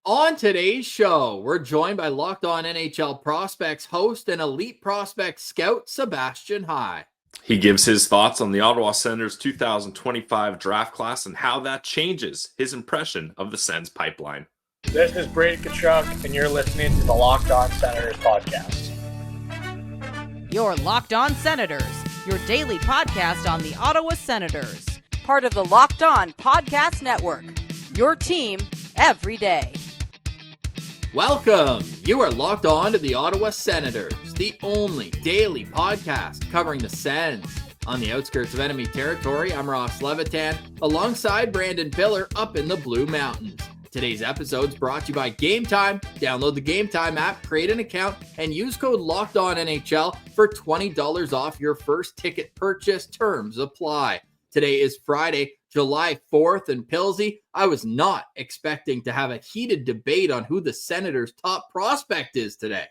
On today's show, we're joined by Locked On NHL Prospects host and Elite Prospects scout, Sebastian High. He gives his thoughts on the Ottawa Senators 2025 draft class and how that changes his impression of the Sens pipeline. This is Brady Tkachuk, and you're listening to the Locked On Senators podcast. You're Locked On Senators, your daily podcast on the Ottawa Senators. Part of the Locked On Podcast Network, your team every day. Welcome. You are locked on to the Ottawa Senators, the only daily podcast covering the Sens. On the outskirts of enemy territory, I'm Ross Levitan, alongside Brandon Piller up in the Blue Mountains. Today's episode is brought to you by Game Time. Download the Game Time app, create an account, and use code LOCKEDONNHL for $20 off your first ticket purchase. Terms apply. Today is Friday, July 4th, and Pilsy, I was not expecting to have a heated debate on who the Senators' top prospect is today.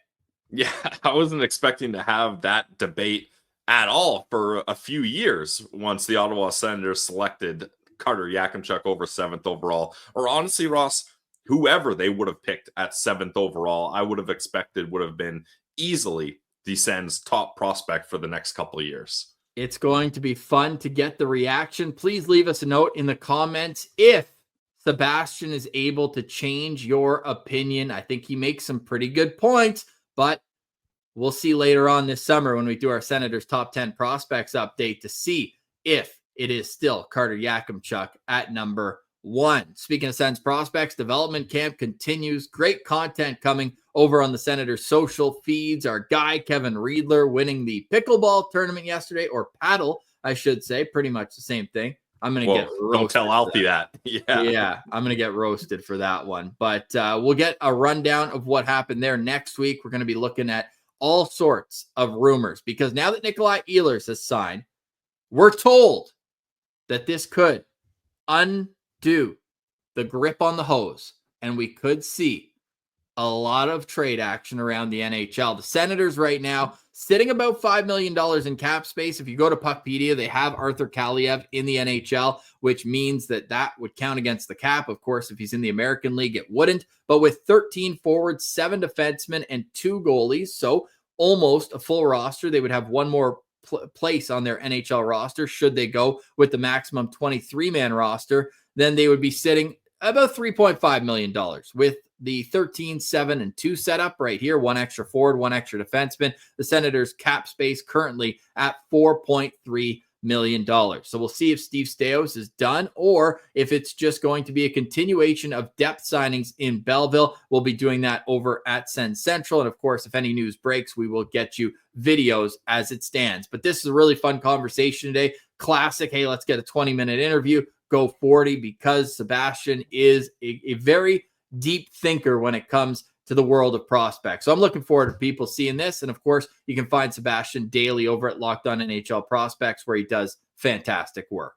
Yeah, I wasn't expecting to have that debate at all for a few years once the Ottawa Senators selected Carter Yakemchuk over 7th overall. Or honestly, Ross, whoever they would have picked at 7th overall, I would have expected would have been easily the Sens' top prospect for the next couple of years. It's going to be fun to get the reaction. Please leave us a note in the comments if Sebastian is able to change your opinion. I think he makes some pretty good points, but we'll see later on this summer when we do our Senators Top 10 Prospects update to see if it is still Carter Yakemchuk at number 1. Speaking of Sens prospects, development camp continues. Great content coming over on the Senators social feeds. Our guy, Kevin Riedler, winning the pickleball tournament yesterday, or paddle, I should say. Pretty much the same thing. I'm going to get roasted. Don't tell Alfie that. Yeah, I'm going to get roasted for that one. But we'll get a rundown of what happened there next week. We're going to be looking at all sorts of rumors because now that Nikolai Ehlers has signed, we're told that this could undo the grip on the hose, and we could see a lot of trade action around the NHL. The Senators right now sitting about $5 million in cap space. If you go to Puckpedia, they have Arthur Kaliev in the NHL, which means that would count against the cap. Of course, if he's in the American League, it wouldn't. But with 13 forwards, 7 defensemen, and 2 goalies, so almost a full roster, they would have one more place on their NHL roster should they go with the maximum 23-man roster. Then they would be sitting about $3.5 million with the 13, 7, and 2 setup right here. 1 extra forward, 1 extra defenseman. The Senators cap space currently at $4.3 million. So we'll see if Steve Staios is done or if it's just going to be a continuation of depth signings in Belleville. We'll be doing that over at Sens Central. And of course, if any news breaks, we will get you videos as it stands. But this is a really fun conversation today. Classic. Hey, let's get a 20-minute interview. Go 40 because Sebastian is a very deep thinker when it comes to the world of prospects. So I'm looking forward to people seeing this. And of course, you can find Sebastian daily over at Locked On NHL Prospects, where he does fantastic work.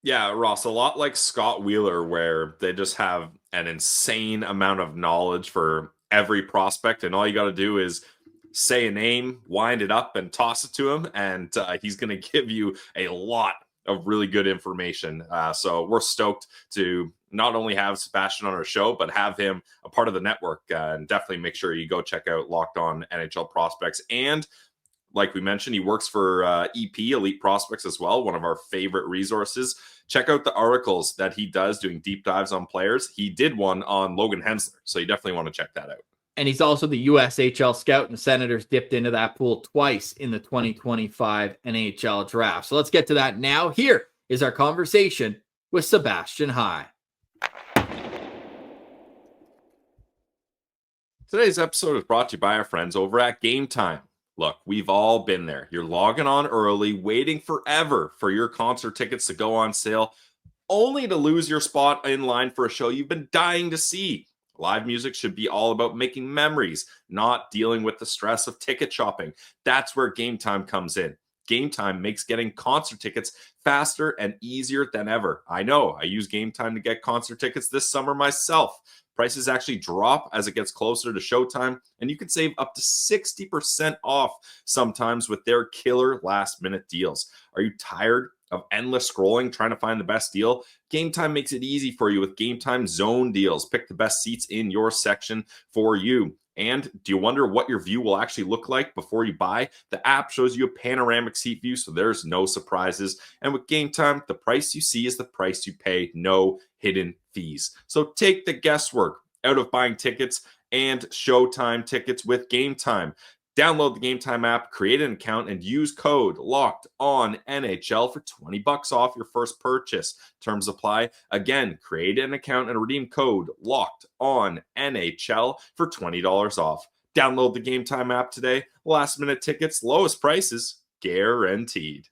Yeah, Ross, a lot like Scott Wheeler, where they just have an insane amount of knowledge for every prospect. And all you got to do is say a name, wind it up, and toss it to him. And he's going to give you a lot of really good information. So we're stoked to not only have Sebastian on our show, but have him a part of the network. And definitely make sure you go check out Locked On NHL Prospects. And like we mentioned, he works for EP, Elite Prospects as well, one of our favorite resources. Check out the articles that he does doing deep dives on players. He did one on Logan Hensler, so you definitely want to check that out. And he's also the USHL scout, and the Senators dipped into that pool twice in the 2025 NHL Draft. So let's get to that now. Here is our conversation with Sebastian High. Today's episode is brought to you by our friends over at Game Time. Look, we've all been there. You're logging on early, waiting forever for your concert tickets to go on sale, only to lose your spot in line for a show you've been dying to see. Live music should be all about making memories, not dealing with the stress of ticket shopping. That's where Game Time comes in. Game Time makes getting concert tickets faster and easier than ever. I know, I use Game Time to get concert tickets this summer myself. Prices actually drop as it gets closer to showtime, and you can save up to 60% off sometimes with their killer last-minute deals. Are you tired of endless scrolling trying to find the best deal, Game Time makes it easy for you with Game Time zone deals. Pick the best seats in your section for you. And do you wonder what your view will actually look like before you buy? The app shows you a panoramic seat view, so there's no surprises. And with Game Time, the price you see is the price you pay, no hidden fees. So take the guesswork out of buying tickets and Showtime tickets with Game Time. Download the Game Time app, create an account, and use code LOCKEDONNHL for $20 off your first purchase. Terms apply. Again, create an account and redeem code LOCKEDONNHL for $20 off. Download the Game Time app today. Last minute tickets, lowest prices, guaranteed.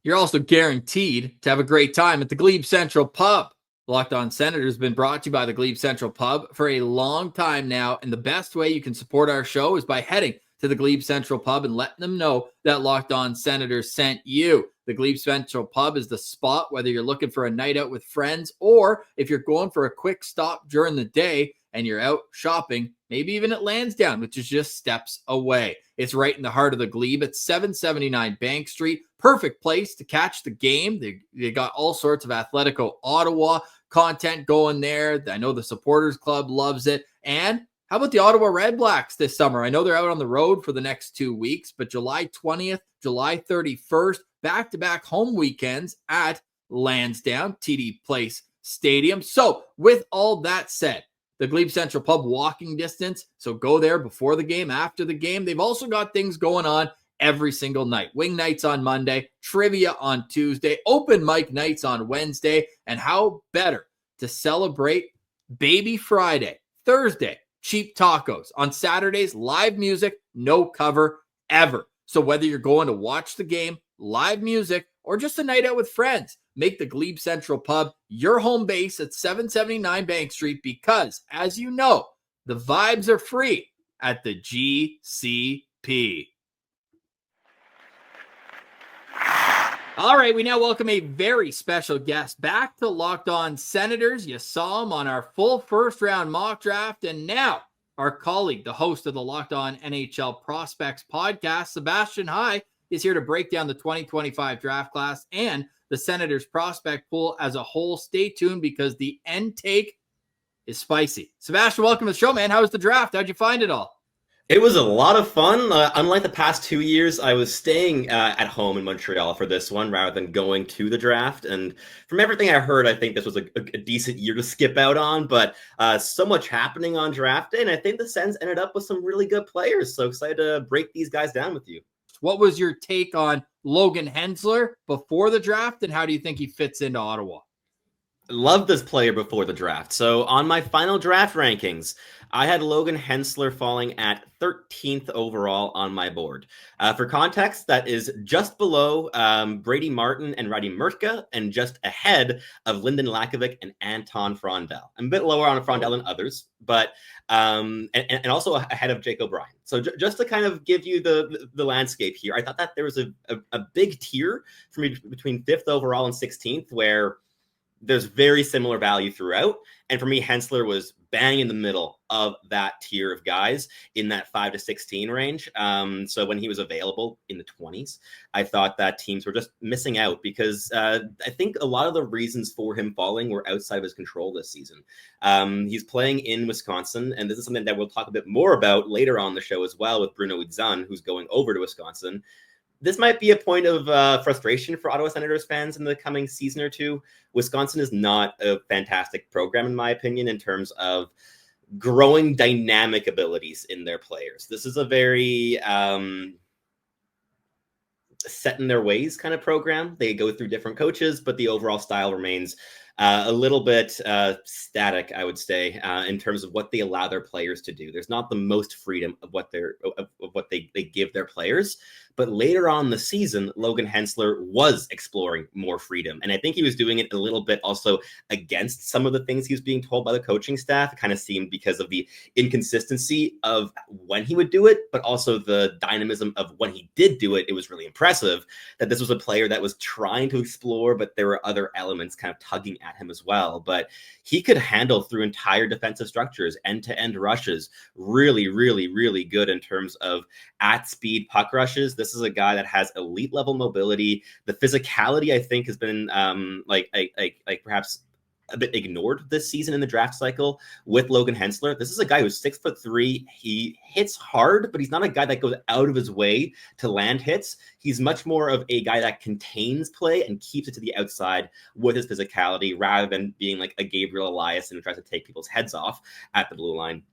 You're also guaranteed to have a great time at the GLEBE Central Pub. Locked On Senators has been brought to you by the GLEBE Central Pub for a long time now, and the best way you can support our show is by heading to the GLEBE Central Pub and letting them know that Locked On Senators sent you. The GLEBE Central Pub is the spot, whether you're looking for a night out with friends or if you're going for a quick stop during the day and you're out shopping, maybe even at Lansdowne, which is just steps away. It's right in the heart of the Glebe at 779 Bank Street. Perfect place to catch the game. They got all sorts of Atletico Ottawa content going there. I know the Supporters Club loves it. And how about the Ottawa Red Blacks this summer? I know they're out on the road for the next 2 weeks, but July 20th, July 31st, back-to-back home weekends at Lansdowne, TD Place Stadium. So with all that said, the Glebe Central Pub walking distance, so go there before the game, after the game. They've also got things going on every single night. Wing nights on Monday, trivia on Tuesday, open mic nights on Wednesday, and how better to celebrate Baby Friday, Thursday, cheap tacos. On Saturdays, live music, no cover ever. So whether you're going to watch the game, live music, or just a night out with friends, make the Glebe Central Pub your home base at 779 Bank Street because, as you know, the vibes are free at the GCP. All right, we now welcome a very special guest back to Locked On Senators. You saw him on our full first-round mock draft, and now our colleague, the host of the Locked On NHL Prospects podcast, Sebastian High, is here to break down the 2025 draft class and the Senators prospect pool as a whole. Stay tuned because the end take is spicy. Sebastian, welcome to the show, man. How was the draft? How'd you find it all? It was a lot of fun. Unlike the past 2 years, I was staying at home in Montreal for this one rather than going to the draft. And from everything I heard, I think this was a decent year to skip out on. But so much happening on draft day, and I think the Sens ended up with some really good players. So excited to break these guys down with you. What was your take on Logan Hensler before the draft, and how do you think he fits into Ottawa? Loved this player before the draft. So on my final draft rankings, I had Logan Hensler falling at 13th overall on my board. For context, that is just below Brady Martin and Roddy Murtka, and just ahead of Lyndon Lakovic and Anton Frondel. I'm a bit lower on Frondel than others, but and also ahead of Jake O'Brien. So just to kind of give you the landscape here, I thought that there was a big tier for me between 5th overall and 16th, where there's very similar value throughout. And for me, Hensler was bang in the middle of that tier of guys in that 5 to 16 range. So when he was available in the 20s, I thought that teams were just missing out because I think a lot of the reasons for him falling were outside of his control this season. He's playing in Wisconsin, and this is something that we'll talk a bit more about later on the show as well with Bruno Idzan, who's going over to Wisconsin. This might be a point of frustration for Ottawa Senators fans in the coming season or two. Wisconsin is not a fantastic program, in my opinion, in terms of growing dynamic abilities in their players. This is a very set in their ways kind of program. They go through different coaches, but the overall style remains a little bit static, I would say, in terms of what they allow their players to do. There's not the most freedom of what they give their players. But later on in the season, Logan Hensler was exploring more freedom. And I think he was doing it a little bit also against some of the things he was being told by the coaching staff. It kind of seemed because of the inconsistency of when he would do it, but also the dynamism of when he did do it. It was really impressive that this was a player that was trying to explore, but there were other elements kind of tugging at him as well. But he could handle through entire defensive structures, end-to-end rushes, really, really, really good in terms of at-speed puck rushes. This This is a guy that has elite level mobility. The physicality, I think, has been like perhaps a bit ignored this season in the draft cycle with Logan Hensler. This is a guy who's 6'3". He hits hard, but he's not a guy that goes out of his way to land hits. He's much more of a guy that contains play and keeps it to the outside with his physicality rather than being like a Gabriel Elias and tries to take people's heads off at the blue line.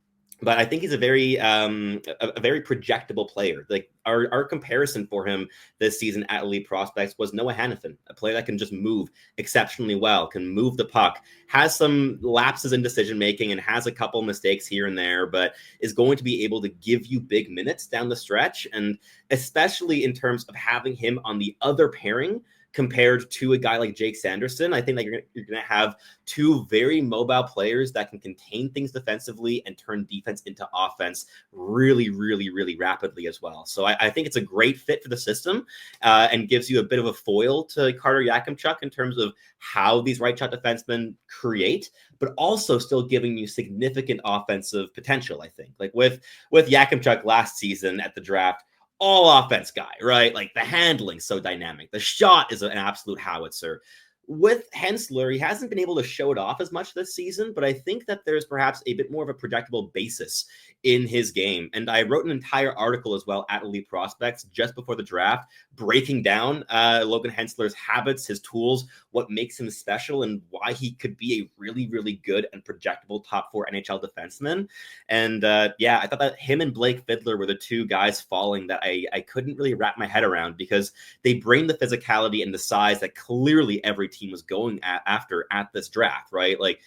But I think he's a very projectable player. Like our comparison for him this season at Elite Prospects was Noah Hannafin, a player that can just move exceptionally well, can move the puck, has some lapses in decision making, and has a couple mistakes here and there, but is going to be able to give you big minutes down the stretch. And especially in terms of having him on the other pairing compared to a guy like Jake Sanderson, I think that you're going to have two very mobile players that can contain things defensively and turn defense into offense really, really, really rapidly as well. So I think it's a great fit for the system and gives you a bit of a foil to Carter Yakemchuk in terms of how these right shot defensemen create, but also still giving you significant offensive potential, I think. Like with Yakemchuk last season at the draft, all offense guy, right? Like the handling so dynamic. The shot is an absolute howitzer. With Hensler, he hasn't been able to show it off as much this season, but I think that there's perhaps a bit more of a projectable basis in his game. And I wrote an entire article as well at Elite Prospects just before the draft, breaking down Logan Hensler's habits, his tools, what makes him special, and why he could be a really, really good and projectable top 4 NHL defenseman. And I thought that him and Blake Fiddler were the two guys falling that I couldn't really wrap my head around, because they bring the physicality and the size that clearly every team was going after at this draft, right? Like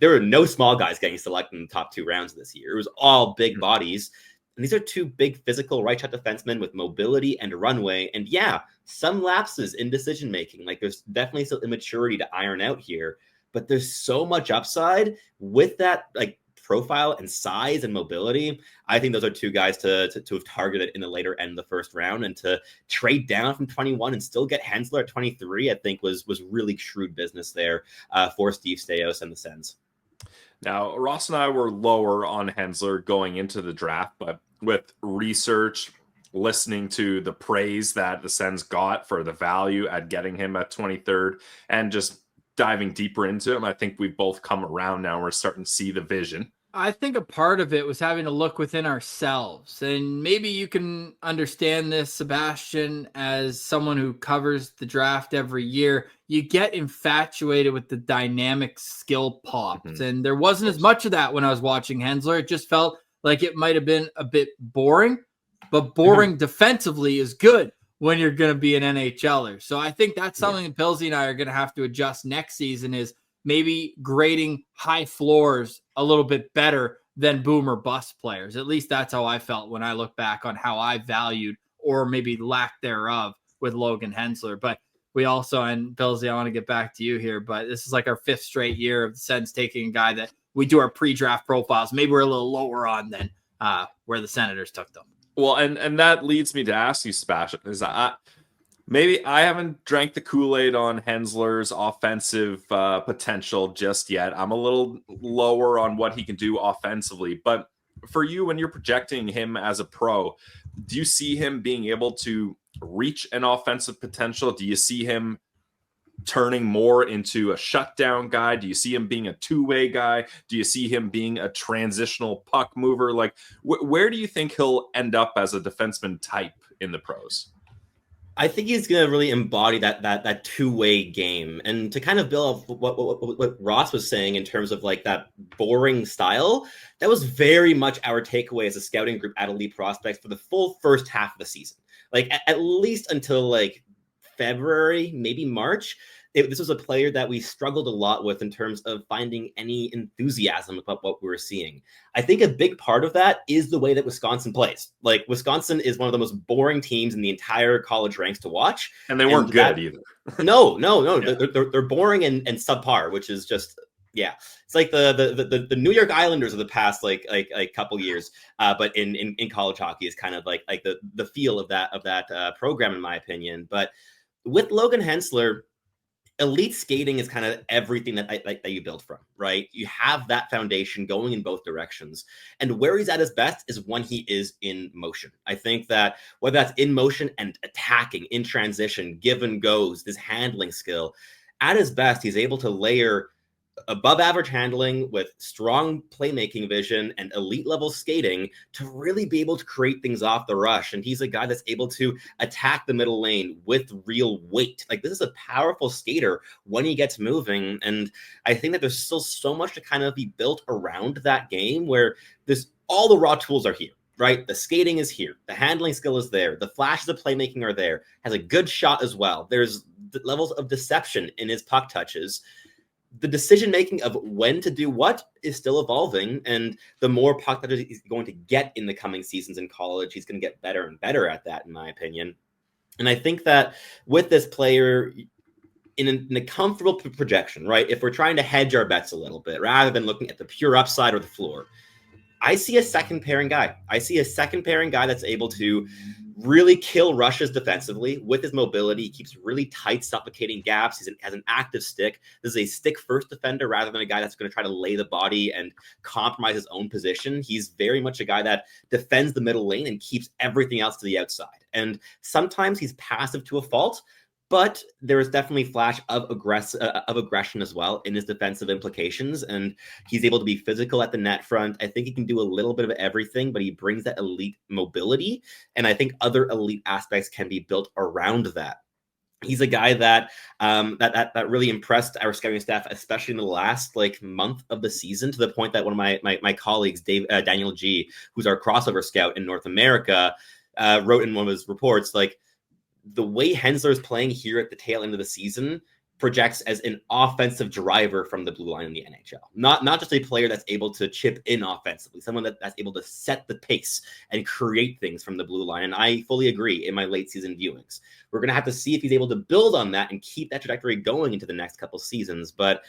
there were no small guys getting selected in the top 2 rounds this year. It was all big bodies. And these are two big physical right shot defensemen with mobility and runway. And yeah, some lapses in decision making. Like there's definitely still immaturity to iron out here, but there's so much upside with that like profile and size and mobility. I think those are two guys to have targeted in the later end of the first round, and to trade down from 21 and still get Hensler at 23, I think was really shrewd business there for Steve Staios and the Sens. Now, Ross and I were lower on Hensler going into the draft, but with research, listening to the praise that the Sens got for the value at getting him at 23rd, and just diving deeper into him, I think we've both come around now. We're starting to see the vision. I think a part of it was having to look within ourselves. And maybe you can understand this, Sebastian, as someone who covers the draft every year. You get infatuated with the dynamic skill pops. Mm-hmm. And there wasn't as much of that when I was watching Hensler. It just felt like it might have been a bit boring, but boring defensively is good when you're going to be an NHLer. So I think that's something that Pilsy and I are going to have to adjust next season, is maybe grading high floors a little bit better than boom or bust players. At least that's how I felt when I look back on how I valued, or maybe lack thereof, with Logan Hensler. But we also, and Pilsy, I want to get back to you here, but this is like our 5th straight year of the Sens taking a guy that we do our pre-draft profiles. Maybe we're a little lower on than where the Senators took them. Well, and that leads me to ask you, Sebastian, is maybe I haven't drank the Kool-Aid on Hensler's offensive potential just yet. I'm a little lower on what he can do offensively. But for you, when you're projecting him as a pro, do you see him being able to reach an offensive potential? Do you see him turning more into a shutdown guy? Do you see him being a two-way guy? Do you see him being a transitional puck mover? Like, where do you think he'll end up as a defenseman type in the pros? I think he's going to really embody that two-way game. And to kind of build off what Ross was saying in terms of like that boring style, that was very much our takeaway as a scouting group at Elite Prospects for the full first half of the season. Like at least until like February, maybe March. This was a player that we struggled a lot with in terms of finding any enthusiasm about what we were seeing. I think a big part of that is the way that Wisconsin plays. Like Wisconsin is one of the most boring teams in the entire college ranks to watch. And they weren't good either. No. Yeah. They're boring and subpar, which is just, yeah. It's like the New York Islanders of the past like couple years, but in college hockey is kind of like the feel of that program, in my opinion. But with Logan Hensler, elite skating is kind of everything that you build from, right? You have that foundation going in both directions. And where he's at his best is when he is in motion. I think that whether that's in motion and attacking, in transition, give and goes, this handling skill, at his best, he's able to layer above average handling with strong playmaking vision and elite level skating to really be able to create things off the rush. And he's a guy that's able to attack the middle lane with real weight. Like, this is a powerful skater when he gets moving. And I think that there's still so much to kind of be built around that game where there's all the raw tools are here. Right? The skating is here. The handling skill is there. The flashes of playmaking are there. Has a good shot as well. There's levels of deception in his puck touches. The decision-making of when to do what is still evolving, and the more puck touches he's going to get in the coming seasons in college, he's going to get better and better at that, in my opinion. And I think that with this player, in a comfortable projection, right, if we're trying to hedge our bets a little bit, rather than looking at the pure upside or the floor, I see a second pairing guy. I see a second pairing guy that's able to really kill rushes defensively with his mobility. He keeps really tight, suffocating gaps. He has an active stick. This is a stick-first defender rather than a guy that's going to try to lay the body and compromise his own position. He's very much a guy that defends the middle lane and keeps everything else to the outside. And sometimes he's passive to a fault, but there is definitely flash of aggression as well in his defensive implications, and he's able to be physical at the net front. I think he can do a little bit of everything, but he brings that elite mobility, and I think other elite aspects can be built around that. He's a guy that that really impressed our scouting staff, especially in the last month of the season, to the point that one of my colleagues, Daniel G, who's our crossover scout in North America, wrote in one of his reports, the way Hensler is playing here at the tail end of the season projects as an offensive driver from the blue line in the NHL. Not just a player that's able to chip in offensively, someone that's able to set the pace and create things from the blue line. And I fully agree in my late season viewings. We're going to have to see if he's able to build on that and keep that trajectory going into the next couple seasons. But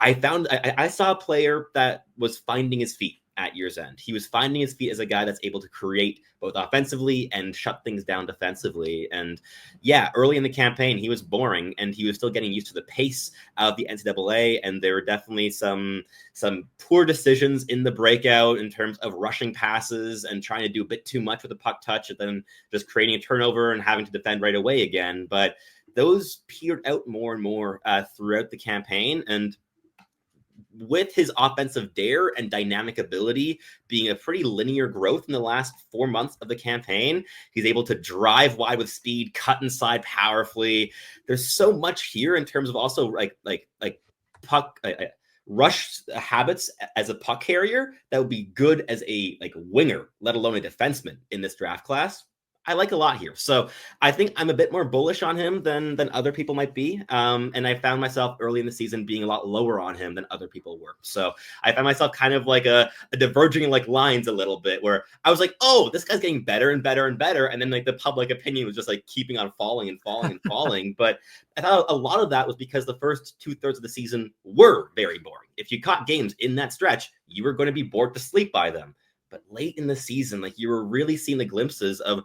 I saw a player that was finding his feet at year's end. He was finding his feet as a guy that's able to create both offensively and shut things down defensively. And yeah, early in the campaign, he was boring and he was still getting used to the pace of the NCAA. And there were definitely some poor decisions in the breakout in terms of rushing passes and trying to do a bit too much with the puck touch and then just creating a turnover and having to defend right away again. But those petered out more and more throughout the campaign. And with his offensive dare and dynamic ability being a pretty linear growth in the last 4 months of the campaign, he's able to drive wide with speed, cut inside powerfully. There's so much here in terms of also puck rush habits as a puck carrier that would be good as a winger, let alone a defenseman in this draft class. I like a lot here. So I think I'm a bit more bullish on him than other people might be. And I found myself early in the season being a lot lower on him than other people were. So I found myself kind of a diverging lines a little bit where I was like, oh, this guy's getting better and better and better. And then the public opinion was just keeping on falling and falling and falling. But I thought a lot of that was because the first 2/3 of the season were very boring. If you caught games in that stretch, you were going to be bored to sleep by them. But late in the season, you were really seeing the glimpses of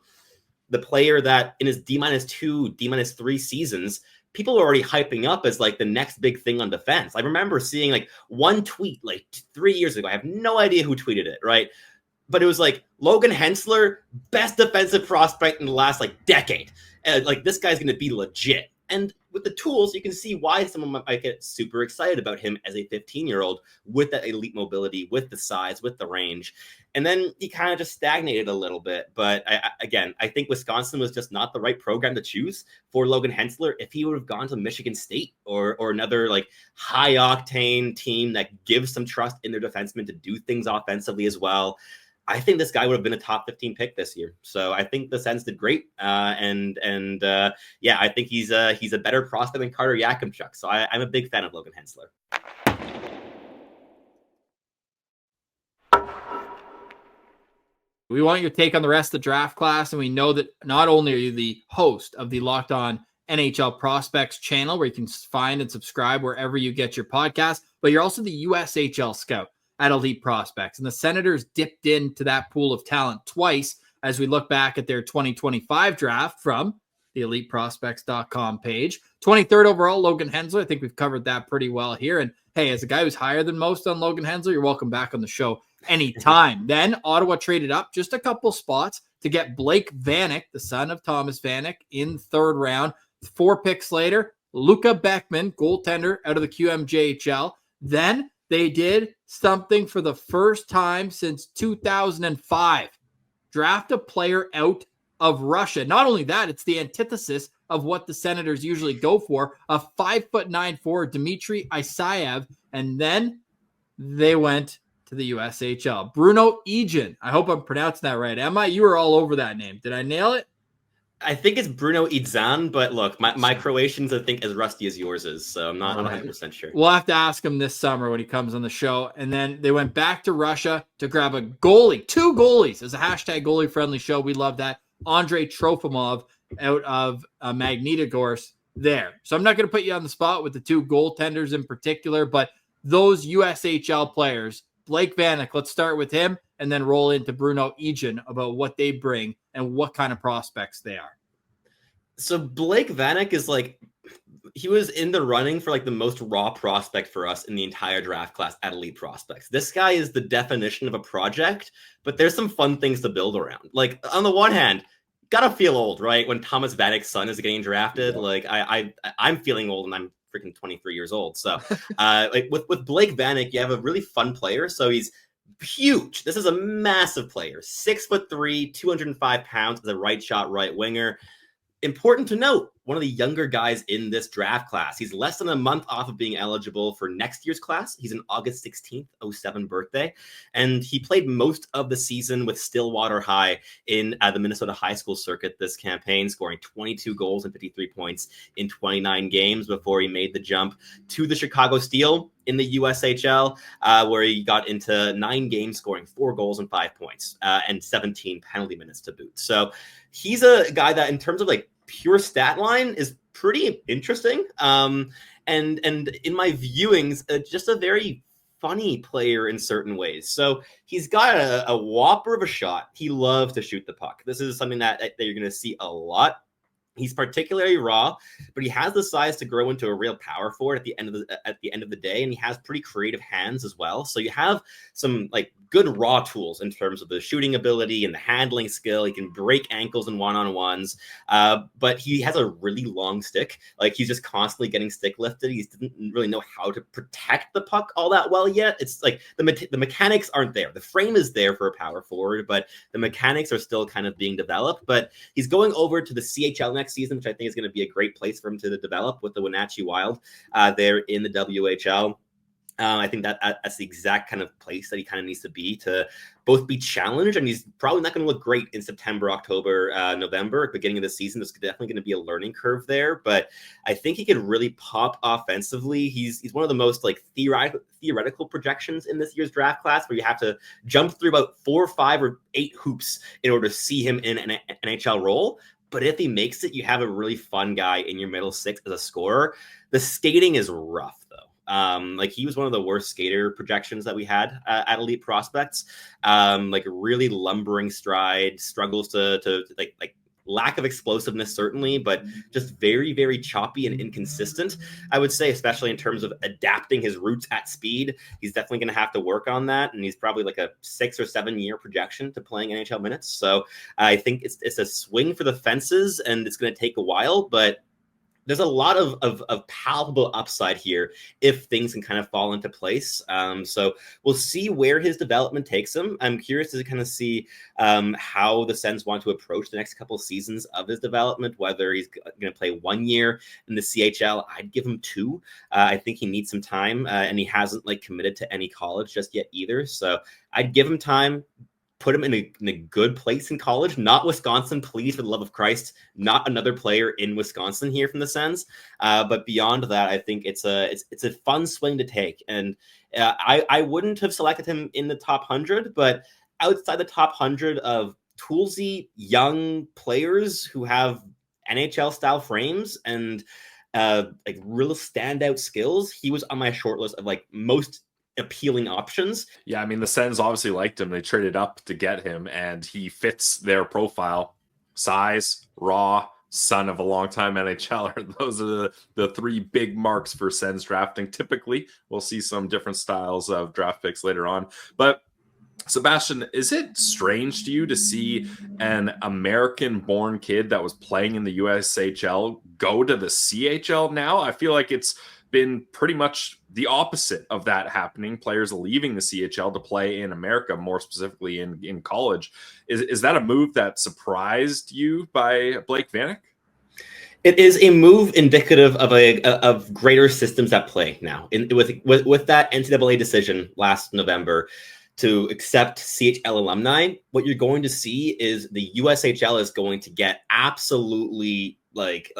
the player that in his D-2, D-3 seasons, people are already hyping up as the next big thing on defense. I remember seeing one tweet 3 years ago. I have no idea who tweeted it, right? But it was Logan Hensler, best defensive prospect in the last decade. And this guy's going to be legit. And with the tools, you can see why someone might get super excited about him as a 15-year-old with that elite mobility, with the size, with the range. And then he kind of just stagnated a little bit. But I think Wisconsin was just not the right program to choose for Logan Hensler. If he would have gone to Michigan State or another high-octane team that gives some trust in their defensemen to do things offensively as well, I think this guy would have been a top 15 pick this year. So I think the Sens did great. I think he's a better prospect than Carter Yakemchuk. So I'm a big fan of Logan Hensler. We want your take on the rest of the draft class. And we know that not only are you the host of the Locked On NHL Prospects channel, where you can find and subscribe wherever you get your podcast, but you're also the USHL scout at Elite Prospects. And the Senators dipped into that pool of talent twice as we look back at their 2025 draft from the EliteProspects.com page. 23rd overall, Logan Hensler. I think we've covered that pretty well here. And hey, as a guy who's higher than most on Logan Hensler, you're welcome back on the show anytime. Then Ottawa traded up just a couple spots to get Blake Vanek, the son of Thomas Vanek, in third round. 4 picks later, Luka Beckman, goaltender out of the QMJHL. Then they did something for the first time since 2005. Draft a player out of Russia. Not only that, it's the antithesis of what the Senators usually go for, a 5'9" forward, Dmitry Isayev. And then they went to the USHL. Bruno Egan. I hope I'm pronouncing that right. Am I? You were all over that name. Did I nail it? I think it's Bruno Idzan, but look, my Croatian's, I think, as rusty as yours is, so I'm not 100% sure. We'll have to ask him this summer when he comes on the show. And then they went back to Russia to grab a goalie, 2 goalies. It's a hashtag goalie-friendly show. We love that. Andrei Trofimov out of Magnitogorsk there. So I'm not going to put you on the spot with the 2 goaltenders in particular, but those USHL players, Blake Vanek, let's start with him and then roll into Bruno Egan about what they bring and what kind of prospects they are. So Blake Vanek is he was in the running for the most raw prospect for us in the entire draft class at Elite Prospects. This guy is the definition of a project, but there's some fun things to build around. On the one hand, gotta feel old, right? When Thomas Vanek's son is getting drafted, I'm feeling old and I'm freaking 23 years old. So with Blake Vanek, you have a really fun player. So he's huge. This is a massive player, 6'3", 205 pounds as a right shot, right winger. Important to note, one of the younger guys in this draft class. He's less than a month off of being eligible for next year's class. He's an August 16th, 07 birthday. And he played most of the season with Stillwater High in the Minnesota high school circuit this campaign, scoring 22 goals and 53 points in 29 games before he made the jump to the Chicago Steel in the USHL, where he got into 9 games, scoring 4 goals and 5 points and 17 penalty minutes to boot. So he's a guy that in terms of pure stat line is pretty interesting. And in my viewings, just a very funny player in certain ways. So he's got a whopper of a shot. He loves to shoot the puck. This is something that you're going to see a lot. He's particularly raw, but he has the size to grow into a real power forward at the end of the day, and he has pretty creative hands as well. So you have some good raw tools in terms of the shooting ability and the handling skill. He can break ankles in one-on-ones, but he has a really long stick. He's just constantly getting stick lifted. He doesn't really know how to protect the puck all that well yet. It's the mechanics aren't there. The frame is there for a power forward, but the mechanics are still kind of being developed. But he's going over to the CHL next season, which I think is going to be a great place for him to develop with the Wenatchee Wild there in the WHL. I think that's the exact kind of place that he kind of needs to be to both be challenged, and he's probably not going to look great in September, October, November, beginning of the season. There's definitely going to be a learning curve there, but I think he could really pop offensively. He's one of the most theoretical projections in this year's draft class, where you have to jump through about 4, 5, or 8 hoops in order to see him in an NHL role. But if he makes it, you have a really fun guy in your middle six as a scorer. The skating is rough, though. He was one of the worst skater projections that we had at Elite Prospects. Really lumbering stride, struggles to lack of explosiveness, certainly, but just very, very choppy and inconsistent, I would say, especially in terms of adapting his routes at speed. He's definitely going to have to work on that, and he's probably a 6 or 7 year projection to playing NHL minutes. So I think it's a swing for the fences, and it's going to take a while, but there's a lot of palpable upside here if things can kind of fall into place. So we'll see where his development takes him. I'm curious to kind of see how the Sens want to approach the next couple of seasons of his development, whether he's going to play 1 year in the CHL. I'd give him 2. I think he needs some time, and he hasn't committed to any college just yet either. So I'd give him time. Put him in a good place in college, not Wisconsin, please, for the love of Christ, not another player in Wisconsin here from the Sens. But beyond that, I think it's a fun swing to take. And I wouldn't have selected him in the top 100, but outside the top 100 of toolsy young players who have NHL style frames and real standout skills, he was on my short list of most appealing options. Yeah, I mean, the Sens obviously liked him. They traded up to get him, and he fits their profile: size, raw, son of a longtime NHLer. Those are the three big marks for Sens drafting. Typically, we'll see some different styles of draft picks later on. But Sebastian, is it strange to you to see an American-born kid that was playing in the USHL go to the CHL now? I feel like it's been pretty much the opposite of that happening. Players leaving the CHL to play in America, more specifically in college. Is that a move that surprised you by Blake Vanek? It is a move indicative of greater systems at play now. With that NCAA decision last November to accept CHL alumni, what you're going to see is the USHL is going to get absolutely like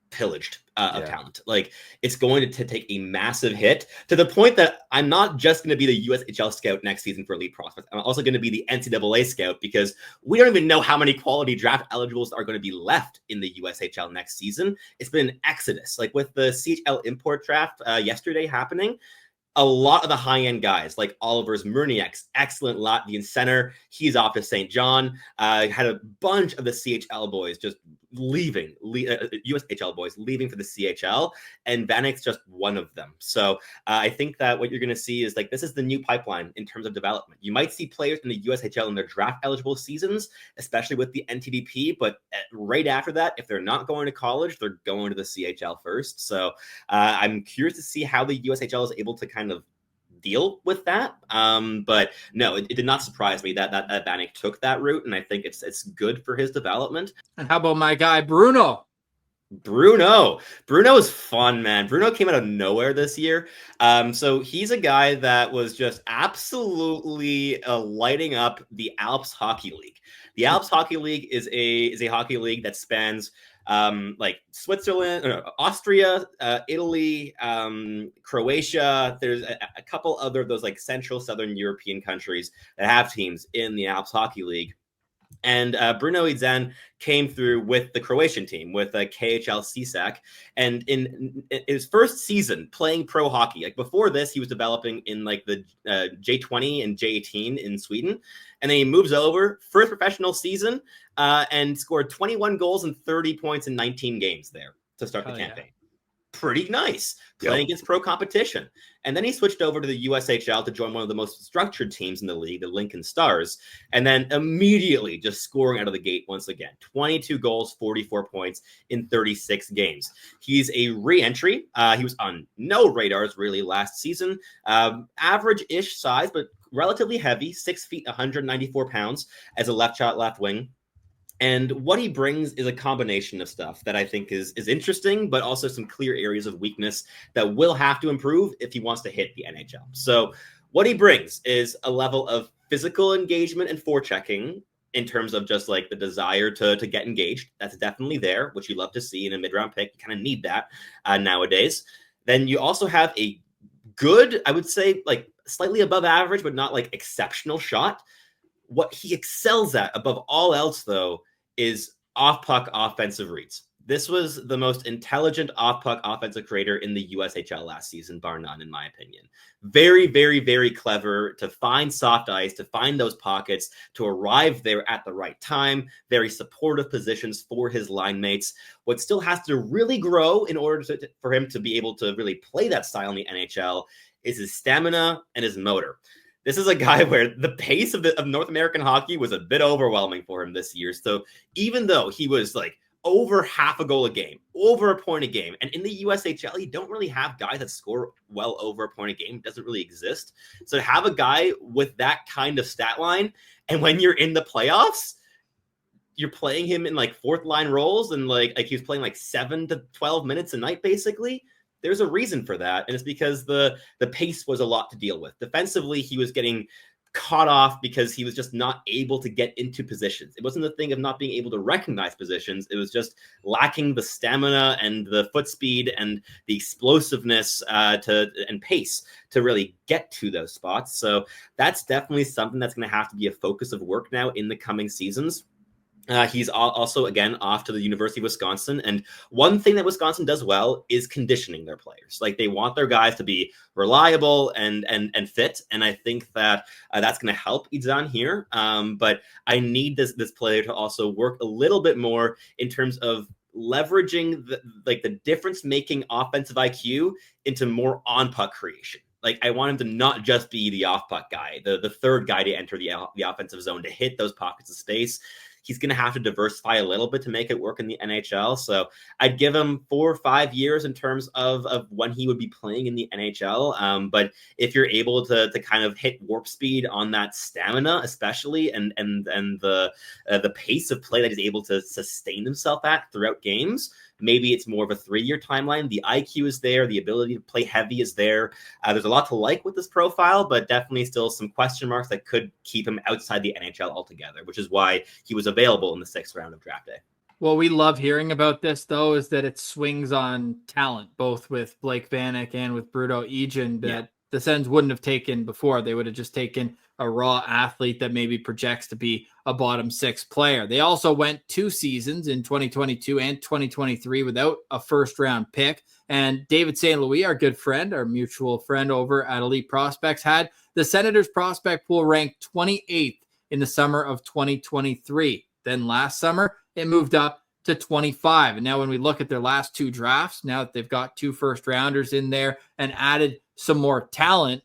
pillaged of talent. Like, it's going to take a massive hit to the point that I'm not just going to be the USHL scout next season for Elite Prospects. I'm also going to be the NCAA scout, because we don't even know how many quality draft eligibles are going to be left in the USHL next season. It's been an exodus. Like with the CHL import draft yesterday happening, a lot of the high-end guys, like Oliver's Murniak's excellent Latvian center, he's off to St. John. Had a bunch of the CHL boys just leaving, USHL boys leaving for the CHL, and Vanek's just one of them. So I think that what you're going to see is, like, this is the new pipeline in terms of development. You might see players in the USHL in their draft-eligible seasons, especially with the NTDP, but right after that, if they're not going to college, they're going to the CHL first. So I'm curious to see how the USHL is able to kind of deal with that. But no, it did not surprise me that Vanek took that route, and I think it's good for his development. And how about my guy Bruno? Bruno is fun, man. Bruno came out of nowhere this year. So he's a guy that was just absolutely lighting up the Alps Hockey League. The Alps Hockey League is a hockey league that spans like Switzerland, Austria, Italy, Croatia. There's a couple other of those like Central Southern European countries that have teams in the Alps Hockey League. And Bruno Idzan came through with the Croatian team, with KHL Sisak. And in his first season playing pro hockey, like before this, he was developing in like the J20 and J18 in Sweden. And then he moves over, first professional season, and scored 21 goals and 30 points in 19 games there to start the campaign. Yeah. Pretty nice, playing against pro competition. And then he switched over to the USHL to join one of the most structured teams in the league, the Lincoln Stars, and then immediately just scoring out of the gate once again. 22 goals, 44 points in 36 games. He's a re-entry. He was on no radars really last season. Average-ish size, but relatively heavy, 6 feet, 194 pounds as a left shot, left wing. And what he brings is a combination of stuff that I think is interesting, but also some clear areas of weakness that will have to improve if he wants to hit the NHL. So what he brings is a level of physical engagement and forechecking in terms of just like the desire to get engaged. That's definitely there, which you love to see in a mid-round pick. You kind of need that nowadays. Then you also have a good, I would say, like slightly above average, but not like exceptional shot. What he excels at above all else, though, is off-puck offensive reads. This was the most intelligent off-puck offensive creator in the USHL last season, bar none, in my opinion. Very, very, very clever to find soft ice, to find those pockets, to arrive there at the right time. Very supportive positions for his line mates. What still has to really grow in order for him to be able to really play that style in the NHL is his stamina and his motor. This is a guy where the pace of North American hockey was a bit overwhelming for him this year. So even though he was like over half a goal a game, over a point a game, and in the USHL, you don't really have guys that score well over a point a game. It doesn't really exist. So to have a guy with that kind of stat line, and when you're in the playoffs, you're playing him in like fourth line roles, and like he was playing like 7 to 12 minutes a night, basically. There's a reason for that, and it's because the pace was a lot to deal with. Defensively, he was getting caught off because he was just not able to get into positions. It wasn't the thing of not being able to recognize positions. It was just lacking the stamina and the foot speed and the explosiveness and pace to really get to those spots. So that's definitely something that's going to have to be a focus of work now in the coming seasons. He's also, again, off to the University of Wisconsin. And one thing that Wisconsin does well is conditioning their players. Like, they want their guys to be reliable and fit. And I think that that's going to help Idzan here. But I need this player to also work a little bit more in terms of leveraging the difference-making offensive IQ into more on-puck creation. Like, I want him to not just be the off-puck guy, the third guy to enter the offensive zone, to hit those pockets of space. He's going to have to diversify a little bit to make it work in the NHL. So I'd give him 4 or 5 years in terms of when he would be playing in the NHL. But if you're able to kind of hit warp speed on that stamina, especially, and the pace of play that he's able to sustain himself at throughout games, maybe it's more of a 3-year timeline. The IQ is there. The ability to play heavy is there. There's a lot to like with this profile, but definitely still some question marks that could keep him outside the NHL altogether, which is why he was available in the 6th round of draft day. What we love hearing about this, though, is that it swings on talent, both with Blake Vanek and with Bruto Egan, that the Sens wouldn't have taken before. They would have just taken a raw athlete that maybe projects to be a bottom 6 player. They also went 2 seasons in 2022 and 2023 without a first-round pick. And David St. Louis, our good friend, our mutual friend over at Elite Prospects, had the Senators prospect pool ranked 28th in the summer of 2023. Then last summer, it moved up to 25. And now when we look at their last 2 drafts, now that they've got 2 first-rounders in there and added some more talent,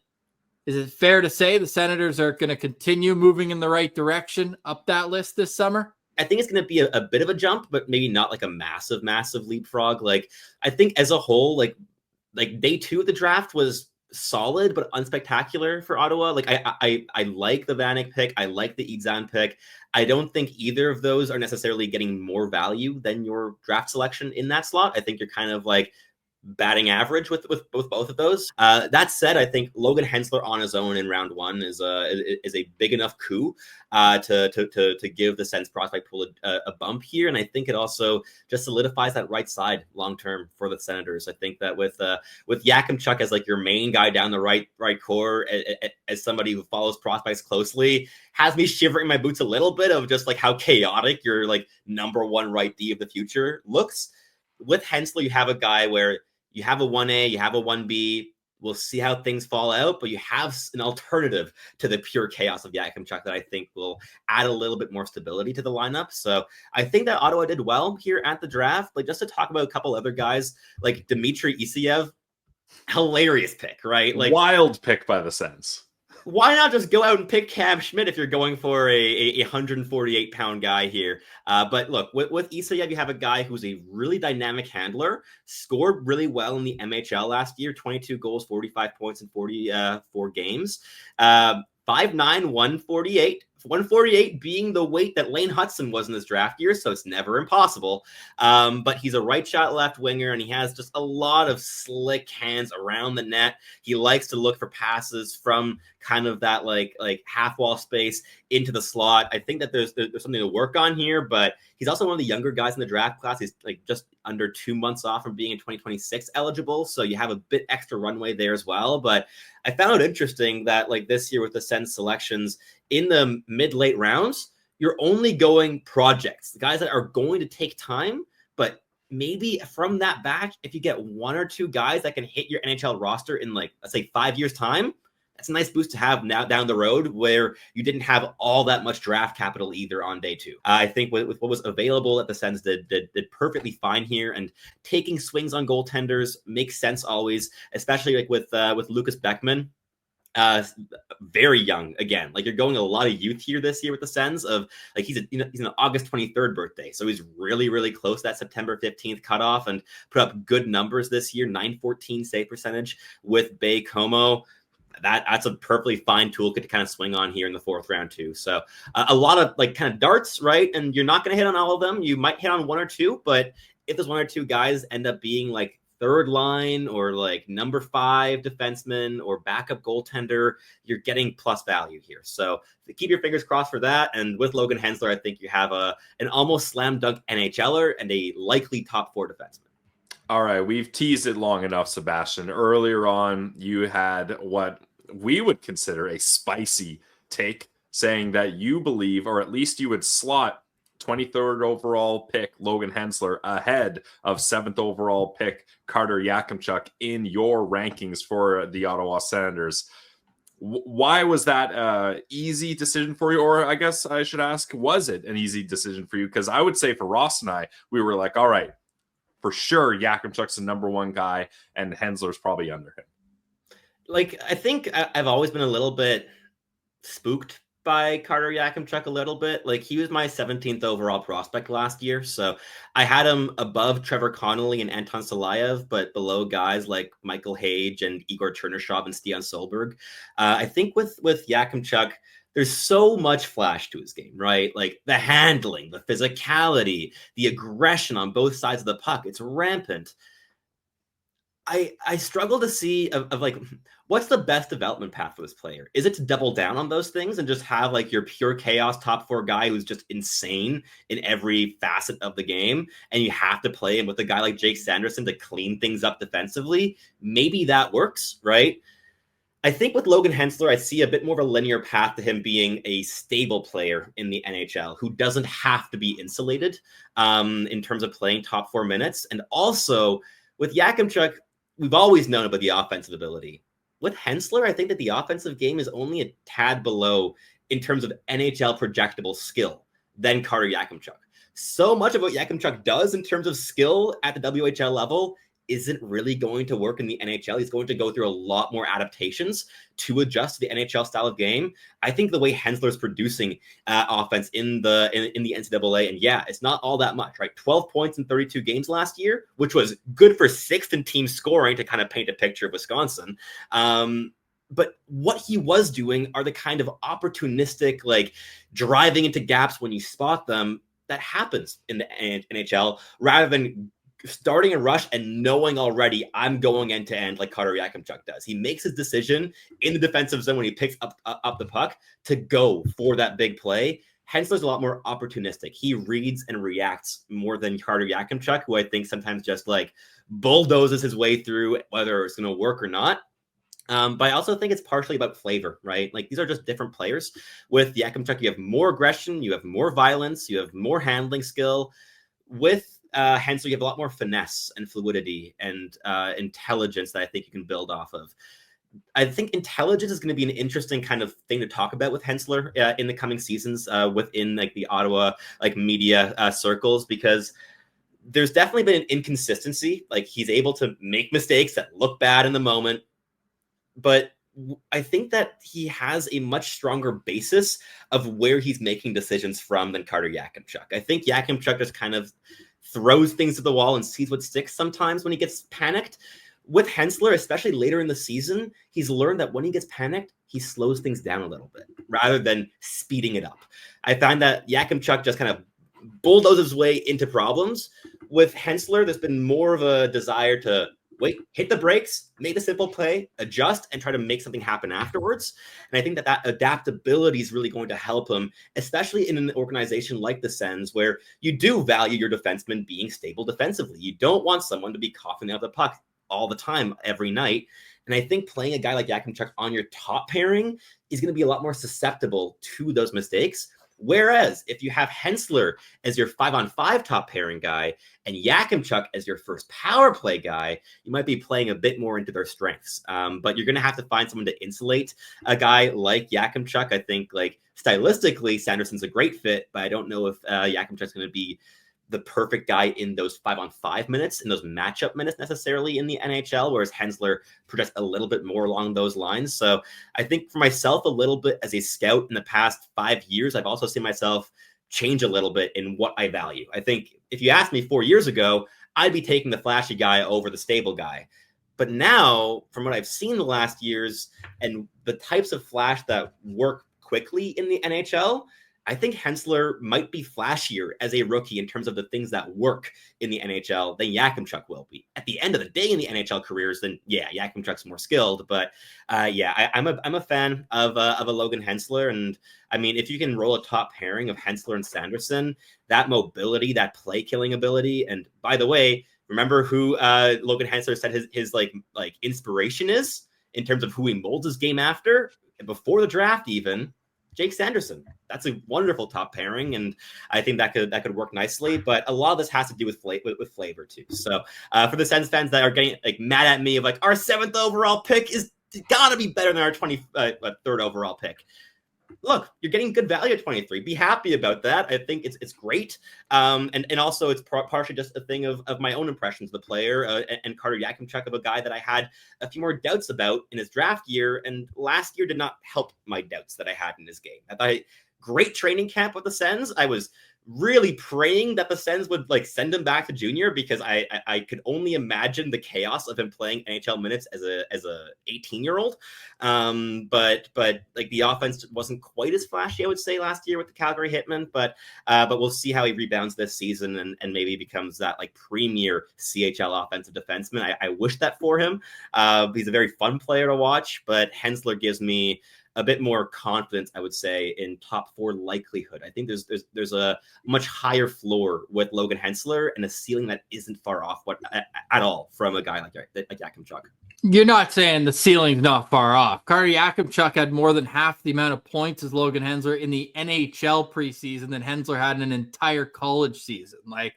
is it fair to say the Senators are going to continue moving in the right direction up that list this summer? I think it's going to be a bit of a jump, but maybe not like a massive leapfrog. Like, I think as a whole, like day 2 of the draft was solid but unspectacular for Ottawa. Like, I like the Vanek pick. I like the Idzan pick. I don't think either of those are necessarily getting more value than your draft selection in that slot. I think you're kind of like batting average with both of those. That said, I think Logan Hensler on his own in round 1 is a big enough coup to give the Sens prospect pool a bump here, and I think it also just solidifies that right side long term for the Senators. I think that with Yakemchuk as like your main guy down the right core, as somebody who follows prospects closely, has me shivering my boots a little bit of just like how chaotic your like number 1 right D of the future looks. With Hensler, you have a guy where you have a 1A, you have a 1B. We'll see how things fall out, but you have an alternative to the pure chaos of Yakemchuk that I think will add a little bit more stability to the lineup. So I think that Ottawa did well here at the draft. Like, just to talk about a couple other guys, like Dmitry Isayev, hilarious pick, right? Like, wild pick by the Sens. Why not just go out and pick Cam Schmidt if you're going for a 148-pound guy here? But look, with Isayev, you have a guy who's a really dynamic handler, scored really well in the MHL last year, 22 goals, 45 points in 44 games, 5'9", 148. 148 being the weight that Lane Hudson was in this draft year, so it's never impossible. But he's a right shot left winger, and he has just a lot of slick hands around the net. He likes to look for passes from kind of that like half wall space into the slot. I think that there's something to work on here, but he's also one of the younger guys in the draft class. He's like just under 2 months off from being in 2026 eligible, so you have a bit extra runway there as well. But I found it interesting that like this year with the Sens selections in the mid-late rounds, you're only going projects, the guys that are going to take time, but maybe from that batch, if you get 1 or 2 guys that can hit your NHL roster in like, let's say 5 years time, that's a nice boost to have now down the road where you didn't have all that much draft capital either on day 2. I think with what was available that the Sens did perfectly fine here, and taking swings on goaltenders makes sense always, especially like with Lucas Beckman. Very young again. Like, you're going a lot of youth here this year with the Sens of like he's an August 23rd birthday, so he's really close to that September 15th cutoff, and put up good numbers this year, 914 save percentage with Bay Como. That's a perfectly fine toolkit to kind of swing on here in the 4th round too. So a lot of like kind of darts, right? And you're not going to hit on all of them. You might hit on 1 or 2, but if there's 1 or 2 guys end up being like 3rd line or like number 5 defenseman or backup goaltender, you're getting plus value here. So keep your fingers crossed for that. And with Logan Hensler, I think you have an almost slam dunk NHLer and a likely top 4 defenseman. All right, we've teased it long enough, Sebastian. Earlier on, you had what we would consider a spicy take, saying that you believe, or at least you would slot 23rd overall pick Logan Hensler ahead of 7th overall pick Carter Yakemchuk in your rankings for the Ottawa Senators. Why was that an easy decision for you? Or I guess I should ask, was it an easy decision for you? Because I would say for Ross and I, we were like, all right, for sure, Yakemchuk's the number one guy, and Hensler's probably under him. Like, I think I've always been a little bit spooked by Carter Yakemchuk a little bit. Like, he was my 17th overall prospect last year, so I had him above Trevor Connolly and Anton Salayev, but below guys like Michael Hage and Igor Chernyshov and Stian Solberg. I think with Yakemchuk, there's so much flash to his game, right? Like the handling, the physicality, the aggression on both sides of the puck. It's rampant. I struggle to see of like, what's the best development path for this player? Is it to double down on those things and just have like your pure chaos top four guy who's just insane in every facet of the game, and you have to play him with a guy like Jake Sanderson to clean things up defensively? Maybe that works, right? I think with Logan Hensler, I see a bit more of a linear path to him being a stable player in the NHL who doesn't have to be insulated in terms of playing top 4 minutes. And also with Yakemchuk, we've always known about the offensive ability. With Hensler, I think that the offensive game is only a tad below in terms of NHL projectable skill than Carter Yakemchuk. So much of what Yakemchuk does in terms of skill at the WHL level isn't really going to work in the NHL. He's going to go through a lot more adaptations to adjust to the NHL style of game. I think the way Hensler's producing offense in the NCAA, and yeah, it's not all that much, right? 12 points in 32 games last year, which was good for 6th in team scoring to kind of paint a picture of Wisconsin. But what he was doing are the kind of opportunistic, like driving into gaps when you spot them that happens in the NHL, rather than starting a rush and knowing already I'm going end to end like Carter Yakemchuk does. He makes his decision in the defensive zone when he picks up the puck to go for that big play. Hensler's a lot more opportunistic. He reads and reacts more than Carter Yakemchuk, who I think sometimes just like bulldozes his way through whether it's going to work or not. But I also think it's partially about flavor, right? Like, these are just different players. With Yakemchuk, you have more aggression, you have more violence, you have more handling skill. With Hensler, you have a lot more finesse and fluidity and intelligence that I think you can build off of. I think intelligence is going to be an interesting kind of thing to talk about with Hensler in the coming seasons within like the Ottawa like media circles, because there's definitely been an inconsistency. Like, he's able to make mistakes that look bad in the moment, but I think that he has a much stronger basis of where he's making decisions from than Carter Yakemchuk. I think Yakemchuk just kind of throws things to the wall and sees what sticks sometimes when he gets panicked. With Hensler, especially later in the season, he's learned that when he gets panicked, he slows things down a little bit rather than speeding it up. I find that Yakemchuk just kind of bulldozes his way into problems. With Hensler, there's been more of a desire to wait, hit the brakes, make a simple play, adjust, and try to make something happen afterwards. And I think that that adaptability is really going to help him, especially in an organization like the Sens, where you do value your defenseman being stable defensively. You don't want someone to be coughing out the puck all the time, every night. And I think playing a guy like Yakemchuk on your top pairing is going to be a lot more susceptible to those mistakes. Whereas if you have Hensler as your 5-on-5 top pairing guy and Yakemchuk as your first power play guy, you might be playing a bit more into their strengths. But you're going to have to find someone to insulate a guy like Yakemchuk. I think, like, stylistically, Sanderson's a great fit, but I don't know if Yakemchuk's going to be the perfect guy in those 5-on-5 minutes, in those matchup minutes necessarily in the NHL, whereas Hensler projects a little bit more along those lines. So I think for myself, a little bit as a scout in the past 5 years, I've also seen myself change a little bit in what I value. I think if you asked me 4 years ago, I'd be taking the flashy guy over the stable guy. But now, from what I've seen the last years and the types of flash that work quickly in the NHL, I think Hensler might be flashier as a rookie in terms of the things that work in the NHL than Yakemchuk will be. At the end of the day in the NHL careers, then yeah, Yakemchuk's more skilled. But I'm a fan of a Logan Hensler, and I mean, if you can roll a top pairing of Hensler and Sanderson, that mobility, that play killing ability, and by the way, remember who Logan Hensler said his like inspiration is in terms of who he molds his game after before the draft even. Jake Sanderson. That's a wonderful top pairing, and I think that could work nicely. But a lot of this has to do with flavor too. So for the Sens fans that are getting like mad at me of like our 7th overall pick is gotta be better than our 23rd overall pick. Look, you're getting good value at 23. Be happy about that. I think it's great. And also it's partially just a thing of my own impressions of the player and Carter Yakemchuk, of a guy that I had a few more doubts about in his draft year. And last year did not help my doubts that I had in his game. I thought great training camp with the Sens. I was really praying that the Sens would like send him back to junior, because I could only imagine the chaos of him playing NHL minutes as a 18-year-old. But like the offense wasn't quite as flashy, I would say, last year with the Calgary Hitmen. But we'll see how he rebounds this season and maybe becomes that like premier CHL offensive defenseman. I wish that for him. He's a very fun player to watch, but Hensler gives me a bit more confidence, I would say, in top 4 likelihood. I think there's a much higher floor with Logan Hensler and a ceiling that isn't far off at all from a guy like Yakemchuk. You're not saying the ceiling's not far off. Carter Yakemchuk had more than half the amount of points as Logan Hensler in the NHL preseason than Hensler had in an entire college season. Like,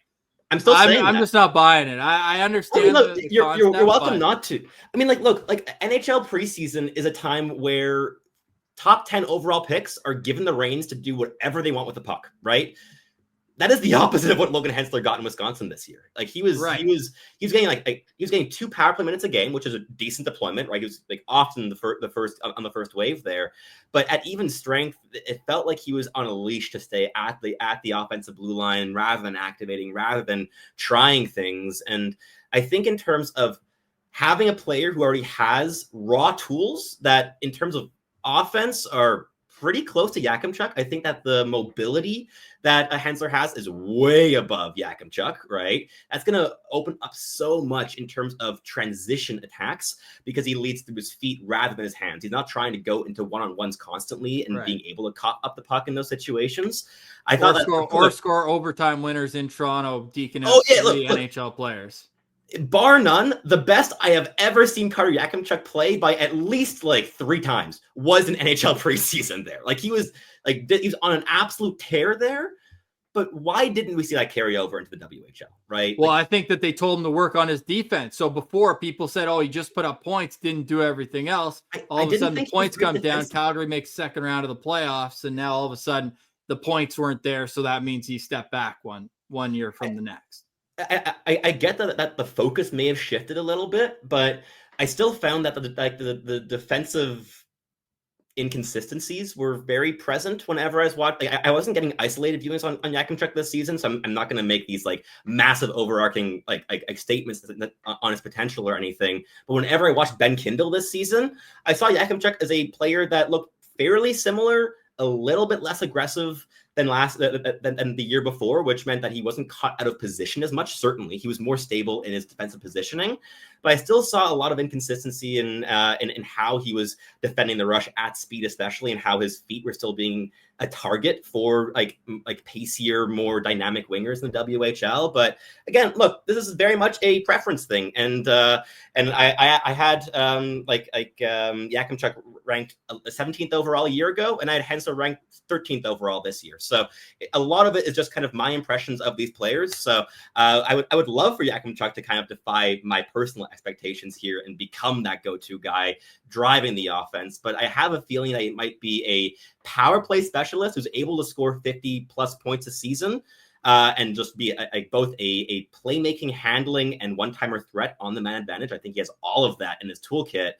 I'm just not buying it. I understand. Look, you're welcome not to. I mean, look, NHL preseason is a time where top 10 overall picks are given the reins to do whatever they want with the puck, right? That is the opposite of what Logan Hensler got in Wisconsin this year. Like he was getting 2 power play minutes a game, which is a decent deployment, right? He was like often on the first wave there, but at even strength, it felt like he was on a leash to stay at the offensive blue line rather than activating, rather than trying things. And I think in terms of having a player who already has raw tools that, in terms of offense, are pretty close to Yakemchuk. I think that the mobility that Hensler has is way above Yakemchuk, right? That's going to open up so much in terms of transition attacks, because he leads through his feet rather than his hands. He's not trying to go into one-on-ones constantly and being able to cut up the puck in those situations. I thought score overtime winners in Toronto, Deacon NHL players. Bar none, the best I have ever seen Carter Yakemchuk play by at least 3 times was an NHL preseason there. Like he was on an absolute tear there. But why didn't we see that carry over into the WHL, right? Well, I think that they told him to work on his defense. So before, people said, oh, he just put up points, didn't do everything else. All of a sudden, the points come down. Calgary makes second round of the playoffs, and now all of a sudden, the points weren't there. So that means he stepped back one year from the next. I get that the focus may have shifted a little bit, but I still found that the defensive inconsistencies were very present whenever I was watching. I wasn't getting isolated viewings on Yakemchuk this season, so I'm not going to make these massive overarching statements on his potential or anything. But whenever I watched Ben Kindle this season, I saw Yakemchuk as a player that looked fairly similar, a little bit less aggressive than the year before, which meant that he wasn't caught out of position as much. Certainly, he was more stable in his defensive positioning, but I still saw a lot of inconsistency in how he was defending the rush at speed, especially, and how his feet were still being a target for pacier, more dynamic wingers in the WHL. But again, look, this is very much a preference thing, and I had Yakemchuk ranked 17th overall a year ago, and I had Hensler ranked 13th overall this year. So a lot of it is just kind of my impressions of these players. So I would love for Yakemchuk to kind of defy my personal expectations here and become that go-to guy driving the offense. But I have a feeling that it might be a power play specialist who's able to score 50 plus points a season and just be both a playmaking, handling, and one-timer threat on the man advantage. I think he has all of that in his toolkit.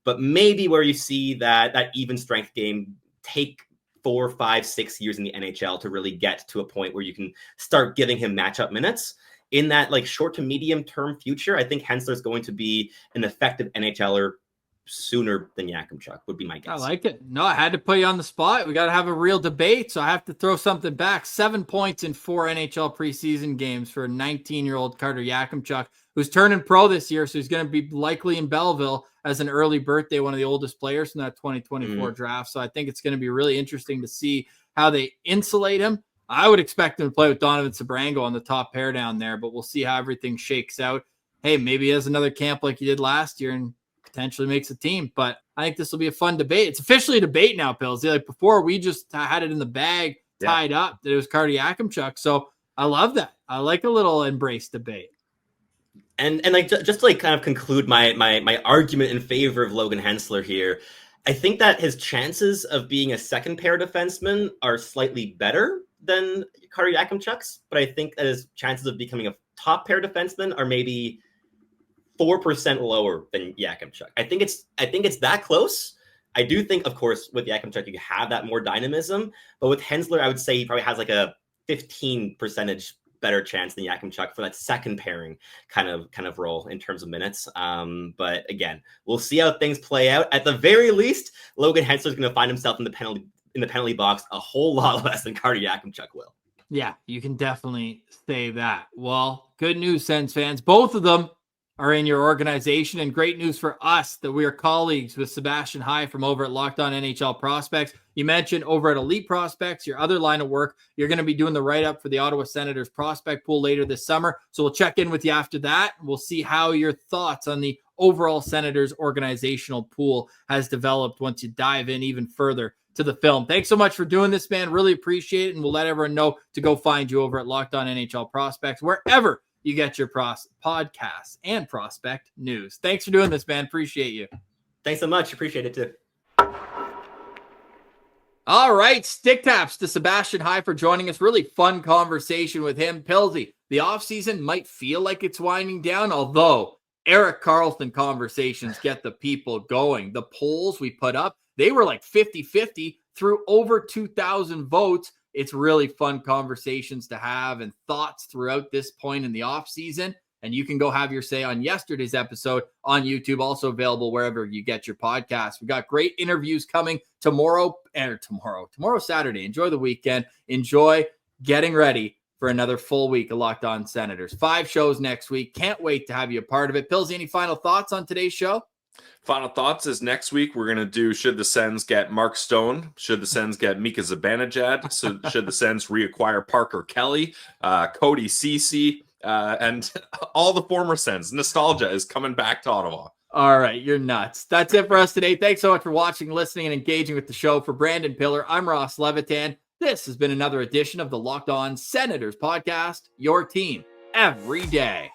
But maybe where you see that even strength game take 4, 5, 6 years in the NHL to really get to a point where you can start giving him matchup minutes. In that short to medium term future, I think Hensler is going to be an effective NHLer sooner than Yakemchuk, would be my guess. I like it. No, I had to put you on the spot. We got to have a real debate, so I have to throw something back. 7 points in 4 NHL preseason games for a 19-year-old Carter Yakemchuk, who's turning pro this year, so he's going to be likely in Belleville as an early birthday, one of the oldest players in that 2024 draft. So I think it's going to be really interesting to see how they insulate him. I would expect him to play with Donovan Sabrango on the top pair down there, but we'll see how everything shakes out. Hey, maybe he has another camp like he did last year and potentially makes a team. But I think this will be a fun debate. It's officially a debate now, Pills. Like before, we just had it in the bag, tied up that it was Carter Yakemchuk. So I love that. I like a little embrace debate. And like just to like kind of conclude my argument in favor of Logan Hensler here, I think that his chances of being a second pair defenseman are slightly better than Carter Yakemchuk's, but I think that his chances of becoming a top pair defenseman are maybe 4% lower than Yakemchuk. I think it's that close. I do think, of course, with Yakemchuk you have that more dynamism, but with Hensler, I would say he probably has like a 15% better chance than Yakemchuk for that second pairing kind of role in terms of minutes. But again, we'll see how things play out. At the very least, Logan Hensler is going to find himself in the penalty box a whole lot less than Carter Yakemchuk will. Yeah, you can definitely say that. Well, good news, Sens fans. Both of them are in your organization, and great news for us that we are colleagues with Sebastian High from over at Locked On NHL Prospects. You mentioned over at Elite Prospects, your other line of work, you're going to be doing the write-up for the Ottawa Senators prospect pool later this summer. So we'll check in with you after that. We'll see how your thoughts on the overall Senators organizational pool has developed once you dive in even further to the film. Thanks so much for doing this, man. Really appreciate it. And we'll let everyone know to go find you over at Locked On NHL Prospects, wherever you get your podcasts and prospect news. Thanks for doing this, man. Appreciate you. Thanks so much. Appreciate it too. All right. Stick taps to Sebastian High for joining us. Really fun conversation with him. Pillsy, the offseason might feel like it's winding down, although Eric Carlson conversations get the people going. The polls we put up, they were like 50-50 through over 2,000 votes. It's really fun conversations to have and thoughts throughout this point in the offseason. And you can go have your say on yesterday's episode on YouTube, also available wherever you get your podcasts. We got great interviews coming tomorrow, Saturday. Enjoy the weekend. Enjoy getting ready for another full week of Locked On Senators. 5 shows next week. Can't wait to have you a part of it. Pillsy, any final thoughts on today's show? Final thoughts is next week we're going to do should the Sens get Mark Stone? Should the Sens get Mika Zibanejad? So should the Sens reacquire Parker Kelly, Cody Ceci, and all the former Sens? Nostalgia is coming back to Ottawa. All right, you're nuts. That's it for us today. Thanks so much for watching, listening, and engaging with the show. For Brandon Piller, I'm Ross Levitan. This has been another edition of the Locked On Senators podcast, your team every day.